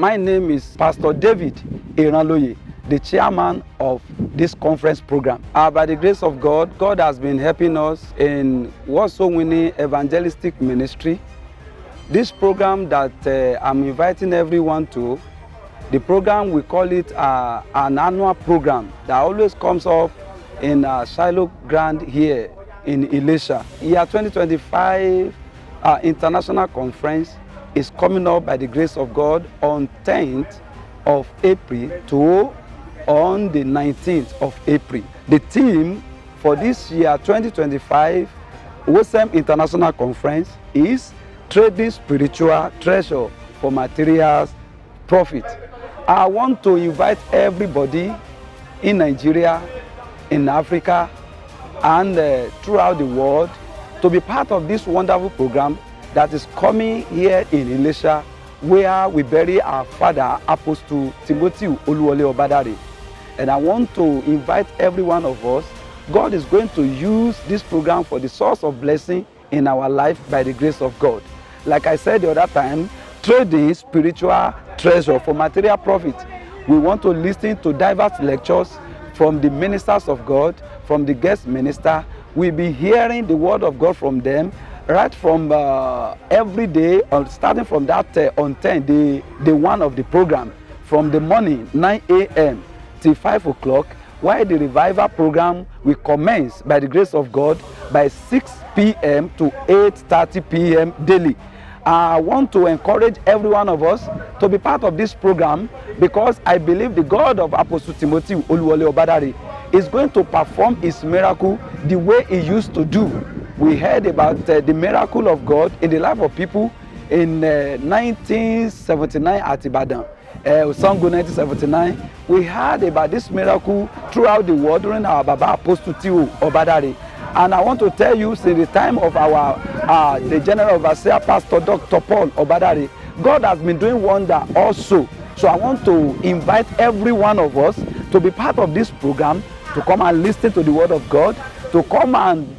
My name is Pastor David Iranloye, the chairman of this conference program. By the grace of God, God has been helping us in WOSEM Evangelistic Ministry. This program that I'm inviting everyone to, the program, we call it an annual program that always comes up in Shiloh Grand here in Elisha. Year 2025 International Conference is coming up by the grace of God on 10th of April to on the 19th of April. The theme for this year 2025 WOSEM International Conference is Trading Spiritual Treasure for Materials Profit. I want to invite everybody in Nigeria, in Africa, and throughout the world to be part of this wonderful program that is coming here in Elisha, where we bury our father, Apostle Timothy Oluwole Obadare. And I want to invite every one of us. God is going to use this program for the source of blessing in our life by the grace of God. Like I said the other time, trading spiritual treasure for material profit. We want to listen to diverse lectures from the ministers of God, from the guest minister. We'll be hearing the word of God from them right from every day, starting from that on 10, the one of the program, from the morning 9 a.m. till 5 o'clock, while the revival program will commence by the grace of God by 6 p.m. to 8:30 p.m. daily. I want to encourage every one of us to be part of this program, because I believe the God of Apostle Timothy Oluwole Obadare is going to perform his miracle the way he used to do. We heard about the miracle of God in the life of people in 1979 at Ibadan. Sango 1979. We heard about this miracle throughout the world during our Baba Apostle Tio Obadare. And I want to tell you, since the time of our the General Overseer Pastor Dr. Paul Obadare, God has been doing wonder also. So I want to invite every one of us to be part of this program, to come and listen to the word of God, to come and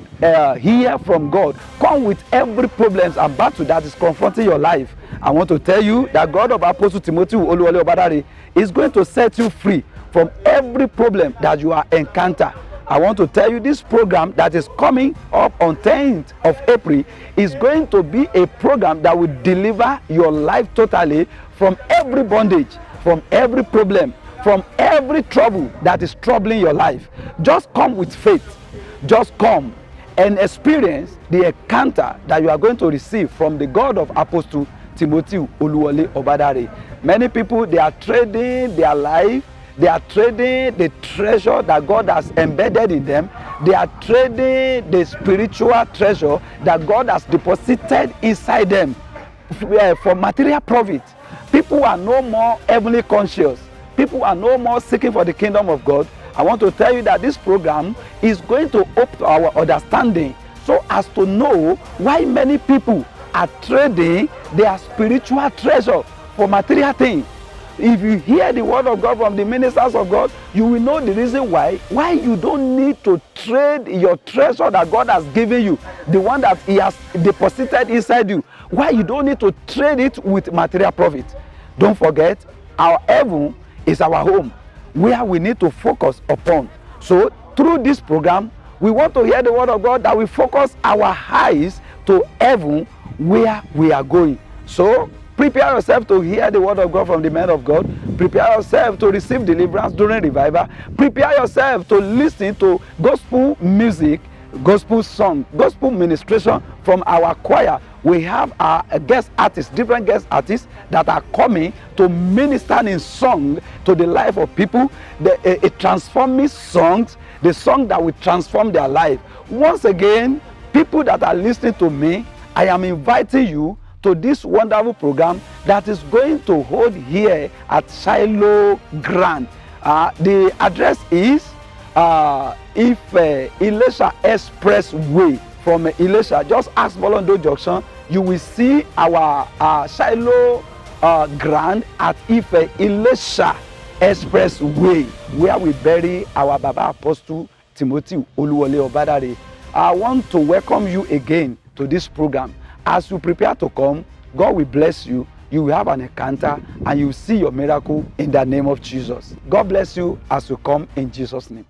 hear from God. Come with every problem and battle that is confronting your life. I want to tell you that God of Apostle Timothy Oluwole Obadare is going to set you free from every problem that you are encounter. I want to tell you this program that is coming up on 10th of April is going to be a program that will deliver your life totally from every bondage, from every problem, from every trouble that is troubling your life. Just come with faith. Just come and experience the encounter that you are going to receive from the God of Apostle Timothy Oluwole Obadare. Many people, they are trading their life. They are trading the treasure that God has embedded in them. They are trading the spiritual treasure that God has deposited inside them for material profit. People are no more heavenly conscious. People are no more seeking for the kingdom of God. I want to tell you that this program is going to open our understanding so as to know why many people are trading their spiritual treasure for material things. If you hear the word of God from the ministers of God, you will know the reason why you don't need to trade your treasure that God has given you, the one that he has deposited inside you, why you don't need to trade it with material profit. Don't forget, our heaven is our home, where we need to focus upon. So through this program, we want to hear the word of God that we focus our eyes to heaven, where we are going. So prepare yourself to hear the word of God from the men of God. Prepare yourself to receive deliverance during revival. Prepare yourself to listen to gospel music, gospel song, gospel ministration from our choir. We have our guest artists, different guest artists that are coming to minister in song to the life of people. A transforming songs, the song that will transform their life. Once again, people that are listening to me, I am inviting you to this wonderful program that is going to hold here at Shiloh Grand. The address is Elisha Expressway from Elisha. Just ask Bolondo Junction. You will see our Shiloh Grand at Elisha Expressway, where we bury our Baba Apostle Timothy Oluwole Obadare. I want to welcome you again to this program. As you prepare to come, God will bless you. you will have an encounter and you will see your miracle in the name of Jesus. God bless you as you come in Jesus' name.